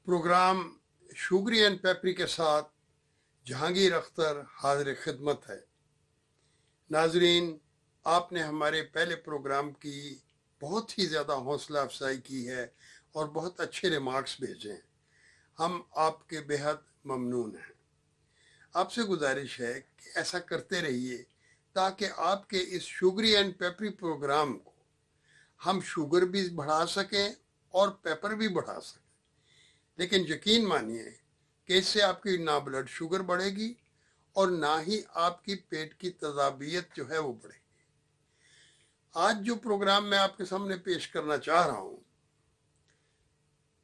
Programme sugary and peppery के साथ जहांगीर अख्तर हाजिर खिदमत है। नाजरीन, आपने हमारे पहले प्रोग्राम की बहुत ही ज़्यादा हौसला अफजाई की है और बहुत अच्छे रिमार्क्स भेजे हैं। हम आपके बेहद ममनून हैं। आपसे गुजारिश है कि ऐसा करते रहिए ताकि आपके इस शुगरी एंड पेपरी प्रोग्राम को हम शुगर भी बढ़ा सकें और पेपर भी बढ़ा सकें। लेकिन यकीन मानिए कि इससे आपकी ना ब्लड शुगर बढ़ेगी और ना ही आपकी पेट की तजाबियत जो है वो बढ़ेगी। आज जो प्रोग्राम मैं आपके सामने पेश करना चाह रहा हूँ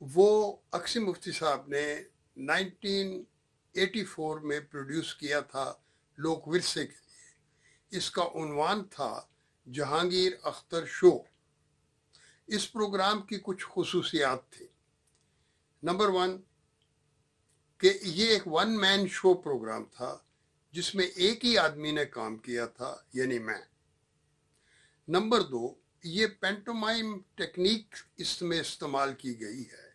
वो अक्सी मुफ्ती साहब ने 1984 में प्रोड्यूस किया था लोक विरसे के लिए। इसका उन्वान था जहांगीर अख्तर शो। इस प्रोग्राम की कुछ खुसूसियात थी। नंबर 1 कि ये एक वन मैन शो प्रोग्राम था जिसमें एक ही आदमी ने काम किया था, यानी मैं। नंबर 2, ये पेंटोमाइम टेक्निक इसमें इस्तेमाल की गई है।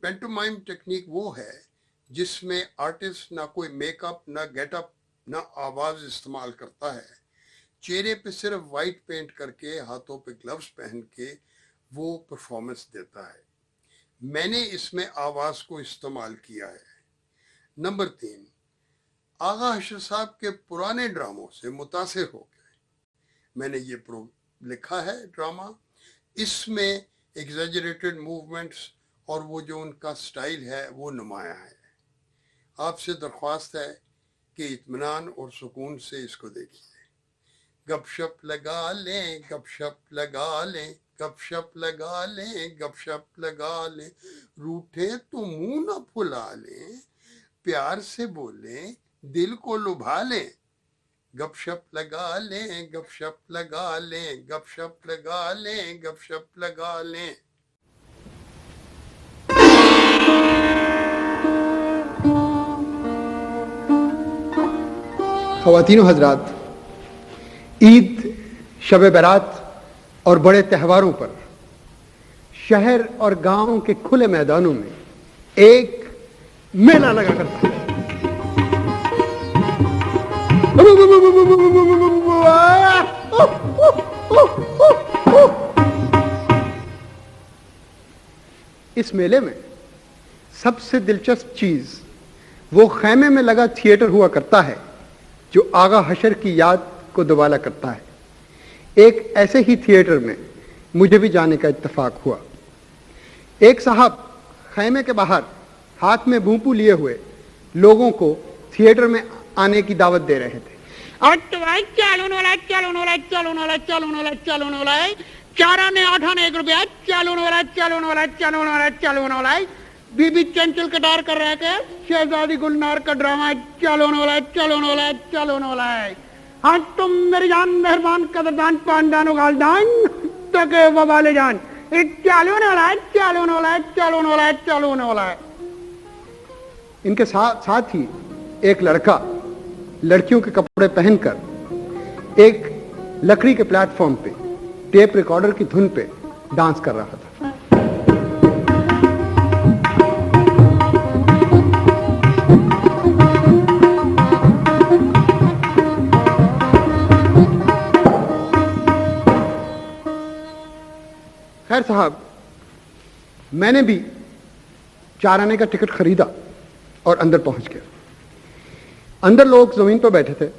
पेंटोमाइम टेक्निक वो है जिसमें आर्टिस्ट ना कोई मेकअप, ना गेटअप, ना आवाज़ इस्तेमाल करता है। चेहरे पे सिर्फ वाइट पेंट करके, हाथों पे ग्लव्स पहन के वो परफॉर्मेंस देता है। मैंने इसमें आवाज़ को इस्तेमाल किया है। नंबर 3, आगा हशर साहब के पुराने ड्रामों से मुतासिर होकर मैंने ये लिखा है ड्रामा। इसमें एग्जैजरेटेड मूवमेंट्स और वो जो उनका स्टाइल है वो नुमाया है। आपसे दरख्वास्त है कि इत्मीनान और सुकून से इसको देखिए। गपशप लगा लें, गपशप लगा लें, गपशप लगा लें, गपशप लगा लें, रूठे तो मुंह न फुला लें, प्यार से बोलें, दिल को लुभा लें। गपशप लगा लें, गपशप लगा लें, गपशप लगा लें, गपशप लगा लें। ख़वातीनो हज़रात, ईद, शब बारात और बड़े त्योहारों पर शहर और गांव के खुले मैदानों में एक मेला लगा करता है। इस मेले में सबसे दिलचस्प चीज वो खैमे में लगा थिएटर हुआ करता है जो आगा हशर की याद को दुबाला करता है। एक ऐसे ही थिएटर में मुझे भी जाने का इत्तेफाक हुआ। एक साहब खैमे के बाहर हाथ में भूपू लिए हुए लोगों को थिएटर में आने की दावत दे रहे थे। चाराने 8 रुपया, बीबी चंचल कटार कर रहे थे, शहजादी गुलनार का ड्रामा है। हाँ तुम मेरी जान, मेहरबान, कदरदान, पानदान, उगालदान, तके वबाले जान, चालून वाला है। इनके साथ ही एक लड़का लड़कियों के कपड़े पहनकर एक लकड़ी के प्लेटफॉर्म पे टेप रिकॉर्डर की धुन पे डांस कर रहा था। खैर साहब, मैंने भी 4 आने का टिकट खरीदा और अंदर पहुंच गया। अंदर लोग जमीन पर बैठे थे।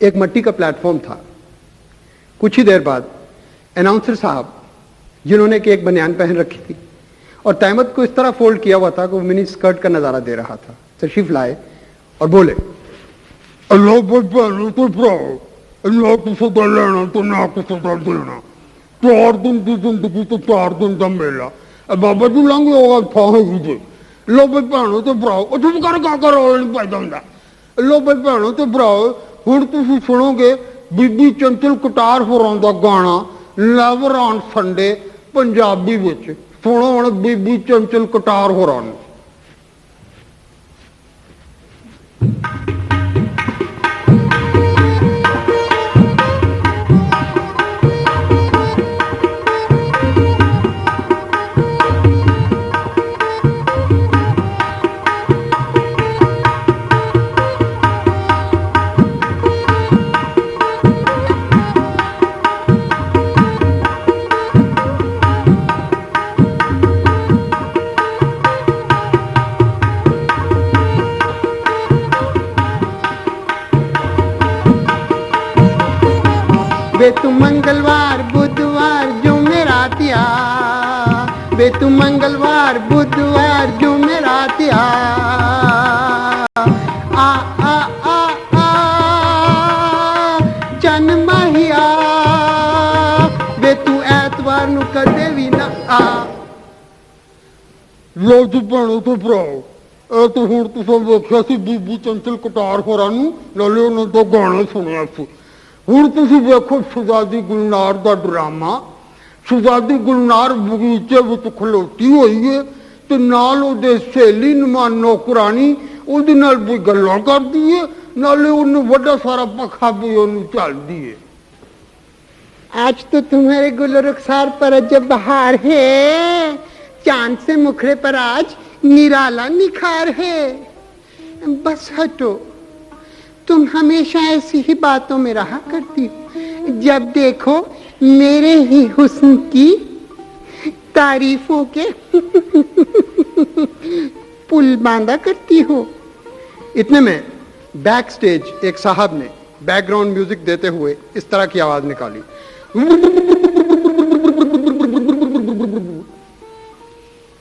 एक मिट्टी का प्लेटफॉर्म था। कुछ ही देर बाद अनाउंसर साहब, जिन्होंने कि एक बनियान पहन रखी थी और तहमत को इस तरह फोल्ड किया हुआ था कि वो मिनी स्कर्ट का नजारा दे रहा था, तशरीफ लाए और बोले, अल्लाह तो प्राओ, अल्लाह को सदा लेना तो ना को सदा देना, 4 दिन की जिंदगी तो 4 दिन का मेला। बाबा जी लंघ होगा था ही लो भाई भैनों तो भराओ, चुप कर काका रोल नहीं पैदा होंदा। लो भाई भैनों तो भराओ, हुण तुसीं सुनोगे बीबी चंचल कटार होरां दा गाना नेवर ऑन संडे पंजाबी विच। सुनो हुण बीबी चंचल कटार होरां नूं। बे तू मंगलवार बुधवार जुमेरात आ आ आ आ आ चन माहिया बे तू ऐतवार नु कदे भी ना आ। लो जी भैनों तो भराओ ਇਹ ਤਾਂ ਹੁਣ ਤੁਸੀਂ ਵੇਖਿਆ ਸੀ ਬੀਬੀ ਚੰਚਲ ਕਟਾਰ ਹੋਰਾਂ ਨੂੰ, ਨਾਲੇ ਉਹਨਾਂ ਤੋਂ ਗਾਣਾ ਸੁਣਿਆ ਸੀ। ਹੁਣ ਤੁਸੀਂ ਵੇਖੋ ਸ਼ਹਿਜ਼ਾਦੀ ਗੁਲਨਾਰ ਦਾ ਡਰਾਮਾ। ਸ਼ਹਿਜ਼ਾਦੀ ਗੁਲਨਾਰ ਬਗੀਚੇ ਵਿੱਚ ਖਲੋਤੀ ਹੋਈ ਹੈ ਤੇ ਨਾਲ ਉਹਦੇ ਸਹੇਲੀ ਨੁਮਾਨ ਨੌਕਰਾਨੀ ਉਹਦੇ ਨਾਲ ਵੀ ਗੱਲਾਂ ਕਰਦੀ ਹੈ, ਨਾਲੇ ਉਹਨੂੰ ਵੱਡਾ ਸਾਰਾ ਪੱਖਾ ਵੀ ਉਹਨੂੰ ਝੱਲਦੀ ਹੈ। आज तो तुम्हारे गुल रुखसार पर जब बहार है, चांद से मुखड़े पर आज निराला निखार है। बस हटो, तुम हमेशा ऐसी ही बातों में रहा करती हो, जब देखो मेरे ही हुस्न की तारीफों के पुल बांधा करती हो। इतने में बैक स्टेज एक साहब ने बैकग्राउंड म्यूजिक देते हुए इस तरह की आवाज निकाली,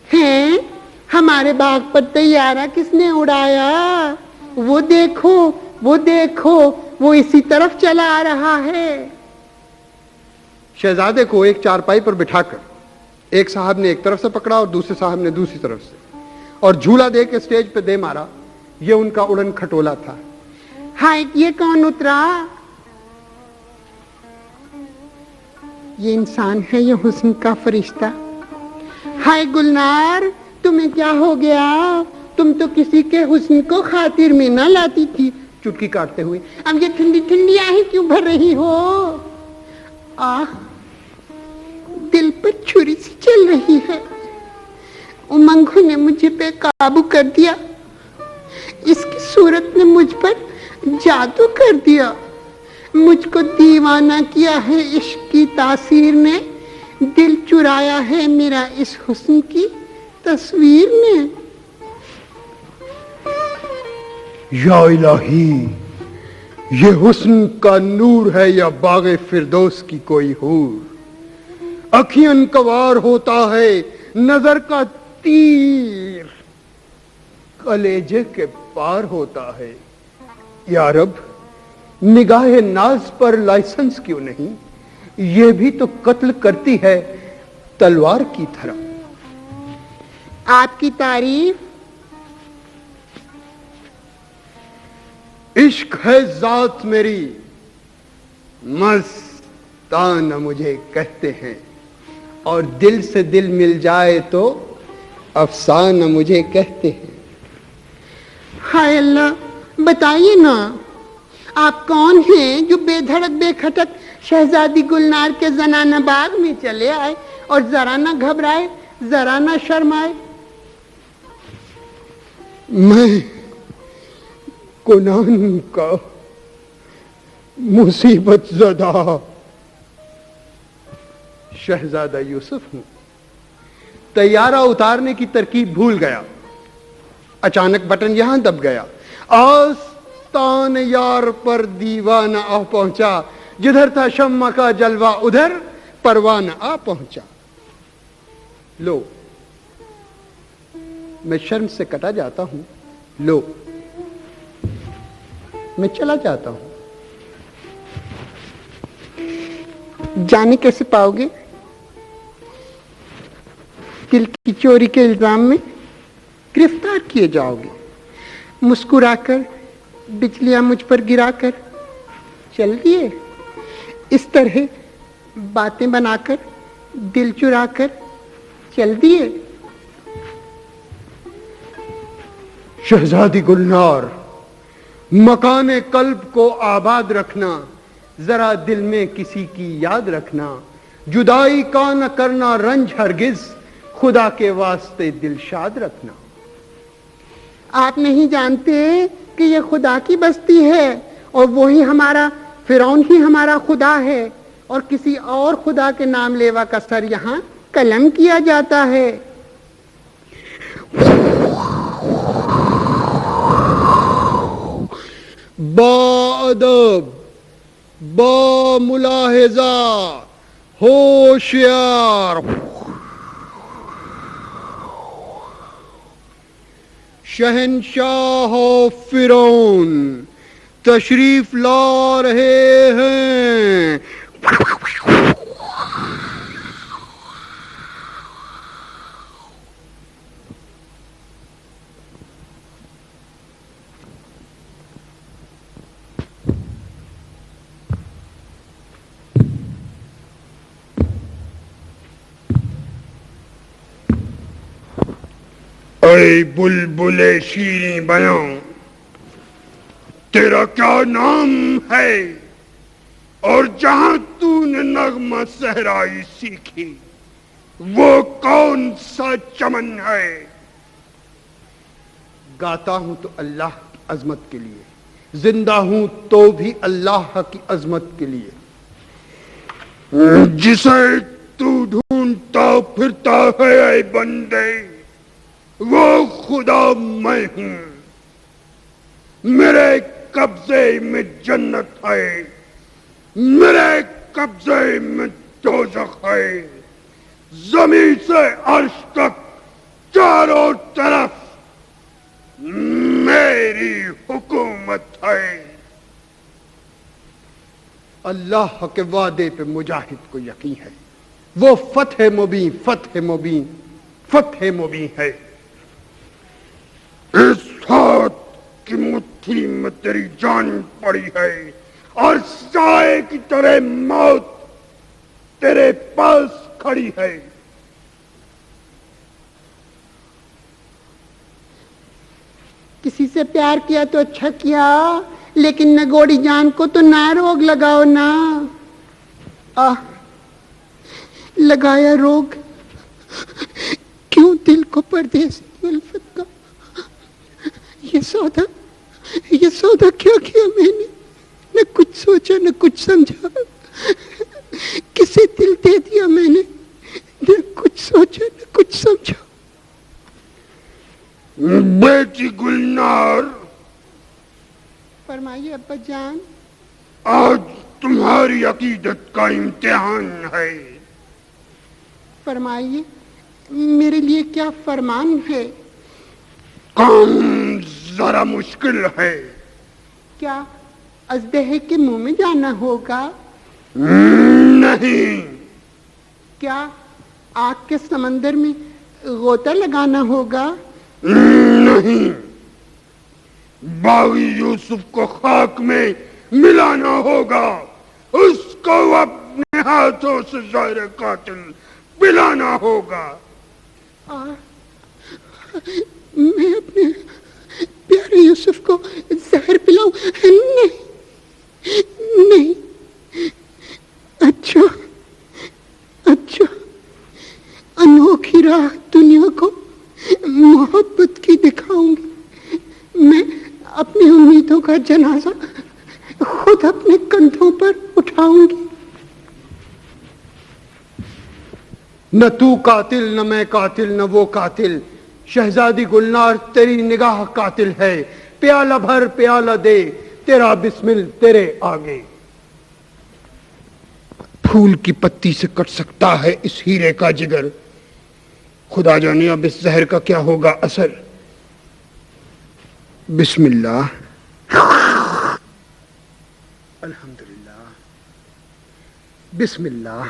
हैं हमारे बाग पर तैयारा किसने उड़ाया? वो देखो वो देखो, वो इसी तरफ चला आ रहा है। शहजादे को एक चारपाई पर बिठाकर एक साहब ने एक तरफ से पकड़ा और दूसरे साहब ने दूसरी तरफ से, और झूला दे के स्टेज पे दे मारा। ये उनका उड़न खटोला था। हाय, ये कौन उतरा? ये इंसान है, ये हुस्न का फरिश्ता। हाय गुलनार, तुम्हें क्या हो गया? तुम तो किसी के हुस्न को खातिर में ना लाती थी। चुटकी काटते हुए, अब ये ठंडी ठंडी आहें क्यों भर रही हो? आह, दिल पर छुरी सी चल रही है। उमंगों ने मुझे पे काबू कर दिया, इसकी सूरत ने मुझ पर जादू कर दिया। मुझको दीवाना किया है इश्क की तासीर ने, दिल चुराया है मेरा इस हुस्न की तस्वीर ने। या इलाही, ये हुस्न का नूर है या बागे फिरदौस की कोई हूर। अखियन कवार होता है नजर का तीर, कलेजे के पार होता है। या रब, निगाहे नाज पर लाइसेंस क्यों नहीं? ये भी तो कत्ल करती है तलवार की तरह। आपकी तारीफ इश्क है जात मेरी, मस्ताना मुझे कहते हैं, और दिल से दिल मिल जाए तो अफसाना मुझे कहते हैं। हाय अल्लाह, बताइए ना, आप कौन हैं जो बेधड़क बेखटक शहजादी गुलनार के जनाना बाग में चले आए और जरा ना घबराए, जरा ना शर्माए? मैं कुनान का मुसीबत ज़दा शहजादा यूसुफ हूं। तैयारा उतारने की तरकीब भूल गया, अचानक बटन यहां दब गया। आस्तान यार पर दीवाना आ पहुंचा, जिधर था शम्मा का जलवा उधर परवाना आ पहुंचा। लो, मैं शर्म से कटा जाता हूं। लो, मैं चला जाता हूं। जाने कैसे पाओगे? दिल की चोरी के इल्जाम में गिरफ्तार किए जाओगे। मुस्कुराकर बिजलियां मुझ पर गिराकर चल दिए। इस तरह बातें बनाकर दिल चुराकर चल दिए। शहजादी गुलनार, मकाने कल्ब को आबाद रखना, जरा दिल में किसी की याद रखना। जुदाई का न करना रंज हरगिज, खुदा के वास्ते दिल शाद रखना। आप नहीं जानते कि ये खुदा की बस्ती है और वही हमारा फिरौन ही हमारा खुदा है, और किसी और खुदा के नाम लेवा का सर यहाँ कलम किया जाता है। बाअदब, बामुलाहिजा, होशियार। शहंशाह फिरौन तशरीफ ला रहे हैं। ऐ बुलबुले शीरी बयां, तेरा क्या नाम है और जहां तूने नगमा सहराई सीखी वो कौन सा चमन है? गाता हूं तो अल्लाह की अजमत के लिए, जिंदा हूं तो भी अल्लाह की अजमत के लिए। जिसे तू ढूंढता फिरता है ऐ बंदे, वो खुदा मैं हूं। मेरे कब्जे में जन्नत है, मेरे कब्जे में दोज़ख है। जमीन से अर्श तक चारों तरफ मेरी हुकूमत है। अल्लाह के वादे पे मुजाहिद को यकीन है, वो फतह मुबीन फतह मुबीन फतह मुबीन है। इस हाथ की मुट्ठी में तेरी जान पड़ी है और साए की तरह मौत तेरे पास खड़ी है। किसी से प्यार किया तो अच्छा किया, लेकिन नगोड़ी जान को तो ना रोग लगाओ ना। लगाया रोग, क्यों दिल को परदेसी उल्फत का ये सौदा क्या किया मैंने? न कुछ सोचा न कुछ समझा, किसे दिल दे दिया मैंने, न कुछ सोचा न कुछ समझा। बेटी गुलनार, फरमाइए अब्बा जान। आज तुम्हारी अकीदत का इम्तिहान है। फरमाइए, मेरे लिए क्या फरमान है? काम जरा मुश्किल है। क्या अजदहे के मुंह में जाना होगा? नहीं। क्या आग के समंदर में गोता लगाना होगा? नहीं। बागी यूसुफ को खाक में मिलाना होगा, उसको अपने हाथों से ज़हर कातिल पिलाना होगा। मैं अपने प्यारे यूसुफ को जहर पिलाऊं? नहीं नहीं। अच्छा अच्छा, अनोखी राह दुनिया को मोहब्बत की दिखाऊंगी। मैं अपनी उम्मीदों का जनाजा खुद अपने कंधों पर उठाऊंगी। न तू कातिल न मैं कातिल न वो कातिल, शहजादी गुलनार तेरी निगाह कातिल है। प्याला भर प्याला दे, तेरा बिस्मिल तेरे आगे। फूल की पत्ती से कट सकता है इस हीरे का जिगर, खुदा जाने अब इस जहर का क्या होगा असर। बिस्मिल्लाह, अल्हम्दुलिल्लाह, बिस्मिल्लाह,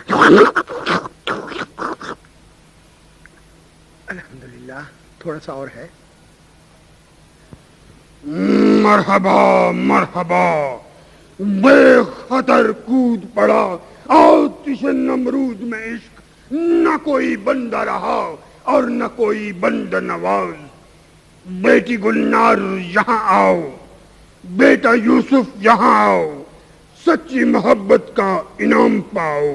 अल्हम्दुलिल्लाह। थोड़ा सा और है। मरहबा मरहबा, बेखतर कूद पड़ा आतिश नमरूद में इश्क। न कोई बंदा रहा और न कोई बंद नवाज। बेटी गुलनार यहाँ आओ, बेटा यूसुफ यहाँ आओ, सच्ची मोहब्बत का इनाम पाओ।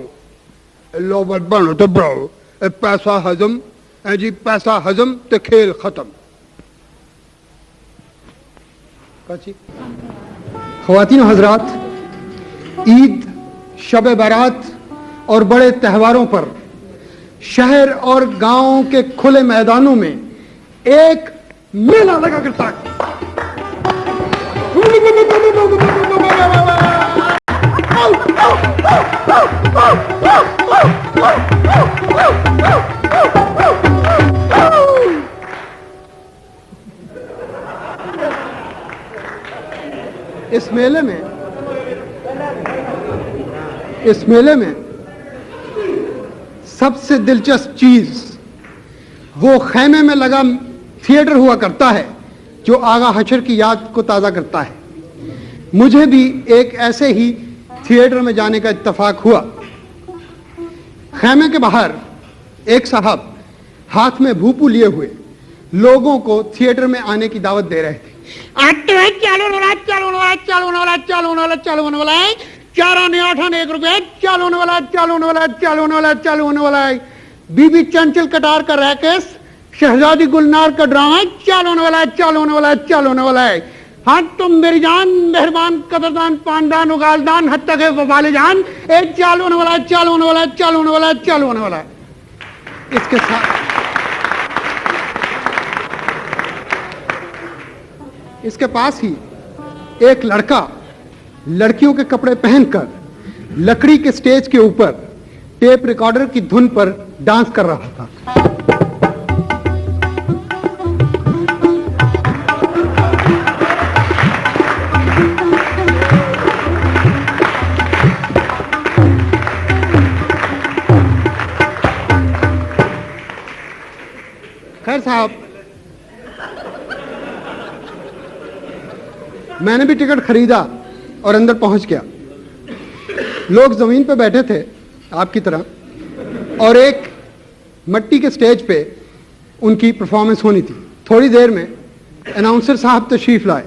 लो बनो तो ब्रो, पैसा हजम है जी, पैसा हजम तो खेल खत्म। ख्वातीन हजरात, ईद, शब बारात और बड़े त्योहारों पर शहर और गांवों के खुले मैदानों में एक मेला लगा करता है। इस मेले में सबसे दिलचस्प चीज वो खैमे में लगा थिएटर हुआ करता है जो आगा हशर की याद को ताज़ा करता है। मुझे भी एक ऐसे ही थिएटर में जाने का इत्तेफाक हुआ। खैमे के बाहर एक साहब हाथ में भूपू लिए हुए लोगों को थिएटर में आने की दावत दे रहे थे। चालू होने वाला है 4 आने 8 आने 1 रुपया चालू होने वाला है। बीबी चंचल कटार का रैकेस, शहजादी गुलनार का ड्रामा चालू होने वाला है। हाँ तुम मेरी जान, मेहरबान, कदरदान, पानदान, उगालदान, हत्ता के वफाले जान, एक चालू होने वाला है। इसके साथ इसके पास ही एक लड़का लड़कियों के कपड़े पहनकर लकड़ी के स्टेज के ऊपर टेप रिकॉर्डर की धुन पर डांस कर रहा था। खैर साहब, मैंने भी टिकट खरीदा और अंदर पहुंच गया। लोग जमीन पे बैठे थे आपकी तरह, और एक मट्टी के स्टेज पे उनकी परफॉर्मेंस होनी थी। थोड़ी देर में अनाउंसर साहब तशरीफ लाए।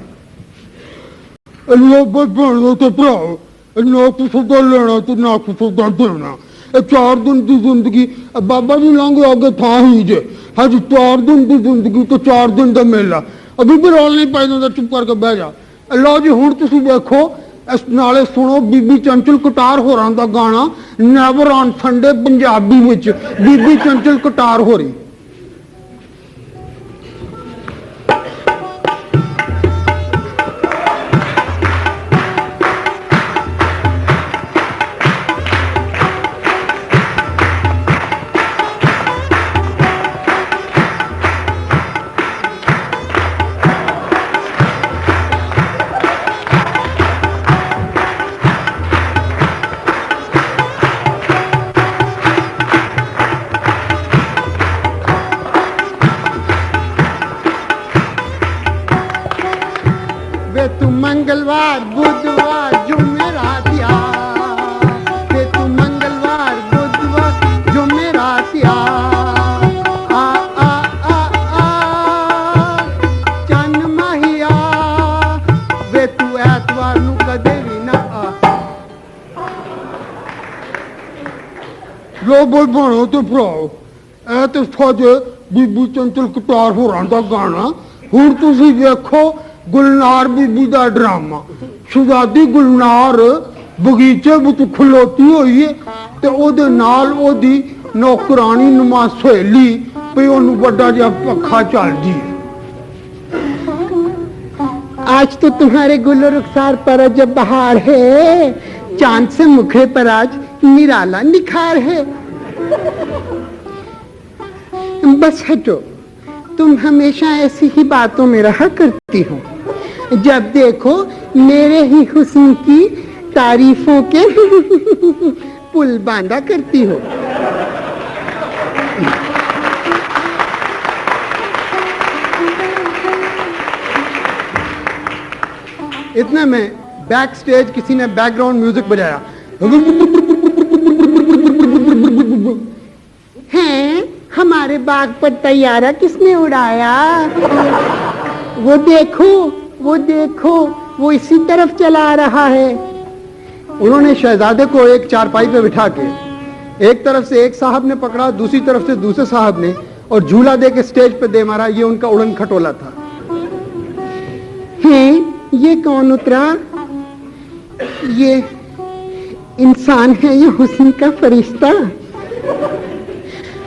लेना तो ना सौदा देना, 4 दिन की जिंदगी बाबा जी लंघ आगे था ही जे। हाँ जी, 4 दिन की जिंदगी तो 4 दिन का मेला। अभी भी रौल नहीं पाई जाता, चुप करके बह जा। लो जी हुण तुसीं देखो, इस नाले सुनो बीबी चंचल कटार होरां दा गाना नेवर ऑन संडे पंजाबी विच बीबी चंचल कटार हो रही। मंगलवार बुधवार जुमेरात यार, वे तू मंगलवार बुधवार जुमेरात यार, आ आ आ आ चन्न माहिया, वे तू ऐतवार नू कदे भी ना आ। लो बोल बनो तो भराओ, ऐ तो साजे बीबी चंचल कटार होरां दा गाना। हुण तुसीं देखो गुलनार बीबी का ड्रामा। शहजादी गुलनार बगीचे विच खलोती हुई है ते ओदे नाल ओदी नौकरानी नुमा सहेली पे ओनू बड़ा जिहा पखा चल जी। आज तो तुम्हारे गुल रुखसार पर जब बहार है, चांद से मुखड़े पर आज निराला निखार है। बस हटो, तुम हमेशा ऐसी ही बातों में रहा करती हो। जब देखो मेरे ही हुस्न की तारीफों के पुल बांधा करती हो। इतने में बैक स्टेज किसी ने बैकग्राउंड म्यूजिक बजाया। हैं, हमारे बाग पर तैयारा किसने उड़ाया? वो देखो, वो इसी तरफ चला रहा है। उन्होंने शहजादे को एक चारपाई पे बिठा के एक तरफ से एक साहब ने पकड़ा, दूसरी तरफ से दूसरे साहब ने, और झूला दे के स्टेज पे दे मारा। ये उनका उड़न खटोला था। हैं, ये कौन उतरा? ये इंसान है, ये हुस्न का फरिश्ता।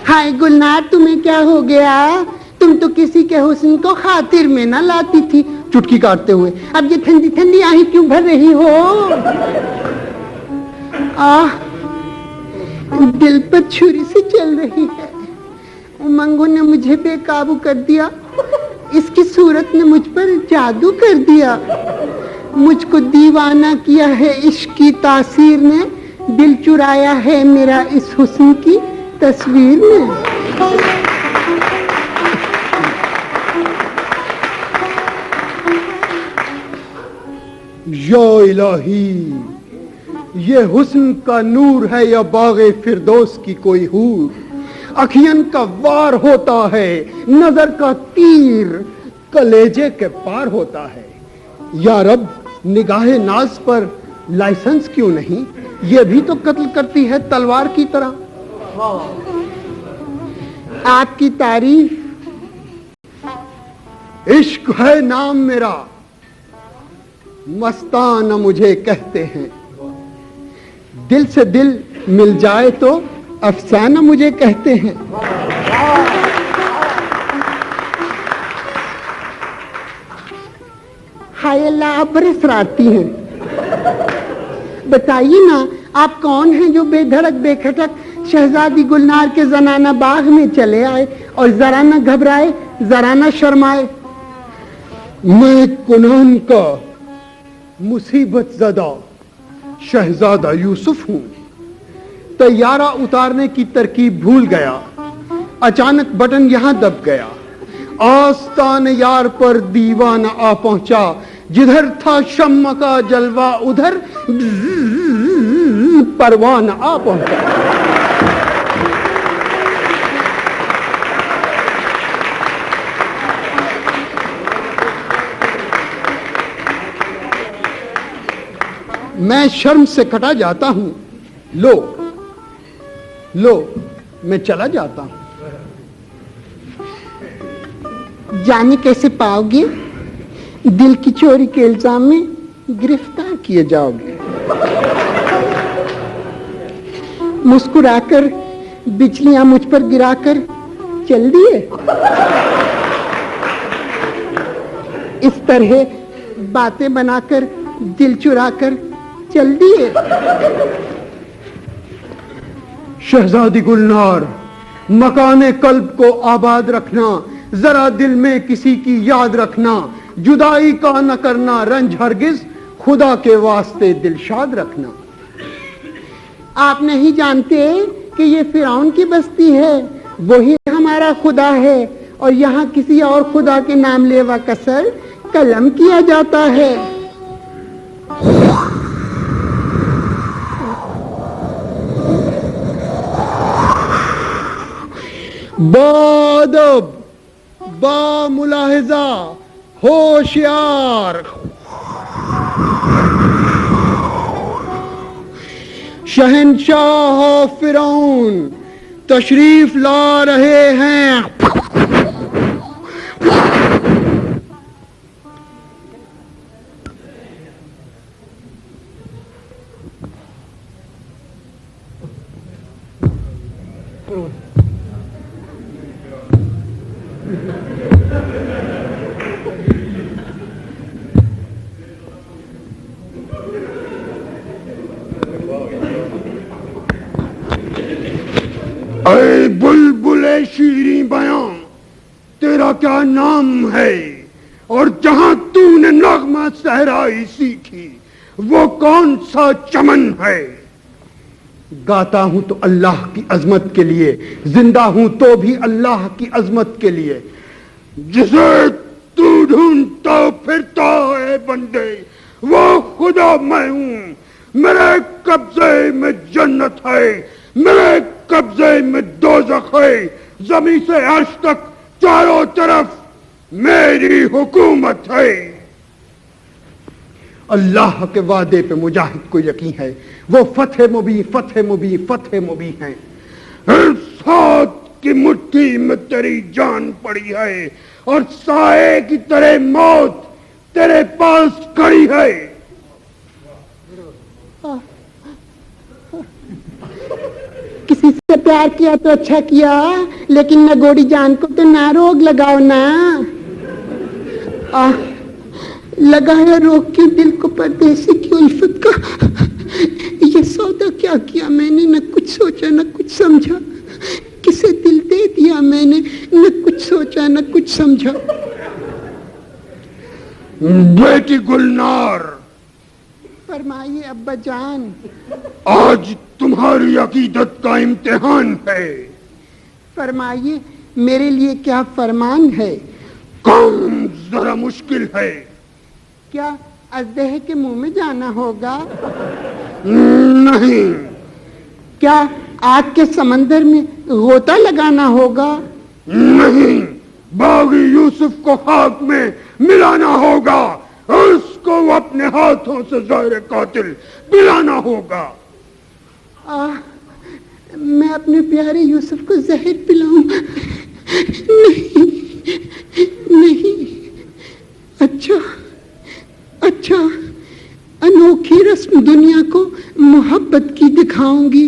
हाय गुलनार, तुम्हें क्या हो गया? तुम तो किसी के हुस्न को खातिर में ना लाती थी। चुटकी काटते हुए, अब ये ठंडी ठंडी आही क्यों भर रही हो? दिल पर छुरी से चल रही है। उमंगों ने मुझे बेकाबू कर दिया, इसकी सूरत ने मुझ पर जादू कर दिया। मुझको दीवाना किया है इश्क की तासीर ने, दिल चुराया है मेरा इस हुस्न की तस्वीर ने। या इलाही, ये हुस्न का नूर है या बागे फिरदौस की कोई हूर। अखियन का वार होता है, नजर का तीर कलेजे के पार होता है। या रब, निगाहे नाज पर लाइसेंस क्यों नहीं, ये भी तो कत्ल करती है तलवार की तरह। आपकी तारीफ। इश्क है नाम मेरा, मस्ताना मुझे कहते हैं। दिल से दिल मिल जाए तो अफसाना मुझे कहते हैं। हाय अल्लाह, आप बड़े शरारती हैं। बताइए ना, आप कौन हैं जो बेधड़क बेखटक शहजादी गुलनार के जनाना बाग में चले आए और जरा न घबराए, जरा न शर्माए। मैं कुनान का मुसीबत ज़दा शहजादा यूसुफ हूं। तैयारा उतारने की तरकीब भूल गया, अचानक बटन यहां दब गया। आस्तान यार पर दीवाना आ पहुंचा, जिधर था शम्मा का जलवा उधर परवाना आ पहुंचा। मैं शर्म से कटा जाता हूं, लो लो मैं चला जाता हूं। जाने कैसे पाओगे, दिल की चोरी के इल्जाम में गिरफ्तार किए जाओगे। मुस्कुराकर बिजलियां मुझ पर गिराकर चल दिए। इस तरह बातें बनाकर दिल चुराकर चल दिए। शहजादी गुलनार, मकाने कल्ब को आबाद रखना, जरा दिल में किसी की याद रखना। जुदाई का न करना रंज हरगिज, खुदा के वास्ते दिलशाद रखना। आप नहीं जानते कि ये फिरौन की बस्ती है, वही हमारा खुदा है, और यहाँ किसी और खुदा के नाम लेवा कसर कलम किया जाता है। बादब, बा मुलाहिजा, होशियार। शहनशाह फिरौन तशरीफ ला रहे हैं। ऐ बुलबुले शीरी बयां, तेरा क्या नाम है, और जहां तूने नगमा सहराई सीखी वो कौन सा चमन है। गाता हूं तो अल्लाह की अजमत के लिए, जिंदा हूं तो भी अल्लाह की अजमत के लिए। जिसे तू ढूंढता फिरता है बंदे, वो खुदा मैं हूं। मेरे कब्जे में जन्नत है, मेरे कब्जे में दोज़ख है। जमीन से अर्श तक चारों तरफ मेरी हुकूमत है। अल्लाह के वादे पे मुजाहिद को यकीन है, वो फतेह मुबी फतेह मुबी फतेह मुबी है। साथ की मुट्ठी में तेरी जान पड़ी है, और साए की तरह मौत तेरे पास खड़ी है। किसी से प्यार किया तो अच्छा किया, लेकिन नगोड़ी जान को तो ना रोग लगाओ ना। लगा है रोग की दिल को परदेसी की उल्फत का। ये सौदा क्या किया मैंने, न कुछ सोचा न कुछ समझा। किसे दिल दे दिया मैंने, न कुछ सोचा न कुछ समझा। बेटी गुलनार, फरमाइए अब्बा जान। आज तुम्हारी अकीदत का इम्तिहान है। फरमाइए मेरे लिए क्या फरमान है? काम जरा मुश्किल है। क्या अजदह के मुंह में जाना होगा? नहीं। क्या आग के समंदर में गोता लगाना होगा? नहीं। बागी यूसुफ को खाक में मिलाना होगा, उसको अपने हाथों से ज़हर कातिल पिलाना होगा। मैं अपने प्यारे यूसुफ को जहर पिलाऊं? नहीं नहीं। अच्छा अच्छा, अनोखी रस्म दुनिया को मोहब्बत की दिखाऊंगी।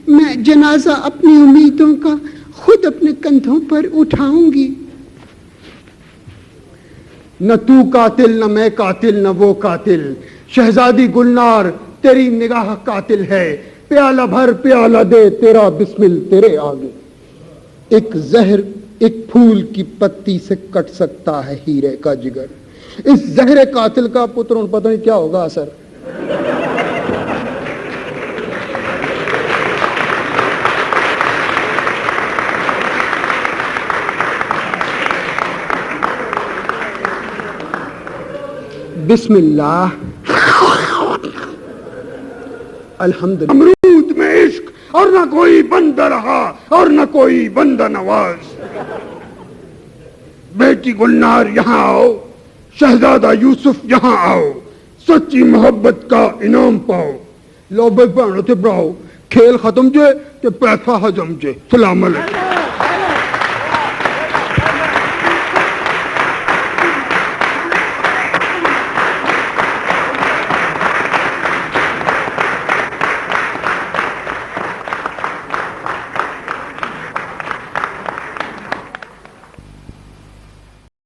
मैं जनाजा अपनी उम्मीदों का खुद अपने कंधों पर उठाऊंगी। न तू कातिल, न मैं कातिल, न वो कातिल। शहजादी गुलनार तेरी निगाह कातिल है। प्याला भर प्याला दे, तेरा बिस्मिल तेरे आगे। एक जहर एक फूल की पत्ती से कट सकता है हीरे का जिगर। इस जहर कातिल का पुत्र पता नहीं क्या होगा असर। बिस्मिल्लाह, अल्हम्दुलिल्लाह। अमरूद में इश्क और न कोई बंदा रहा और न कोई बंदा नवाज। बेटी गुलनार यहाँ आओ, शहजादा यूसुफ यहाँ आओ, सच्ची मोहब्बत का इनाम पाओ। लो भाई भैनों ते भराओ, खेल खत्म जे ते पैसा हजम जे। सलाम अलैकुम।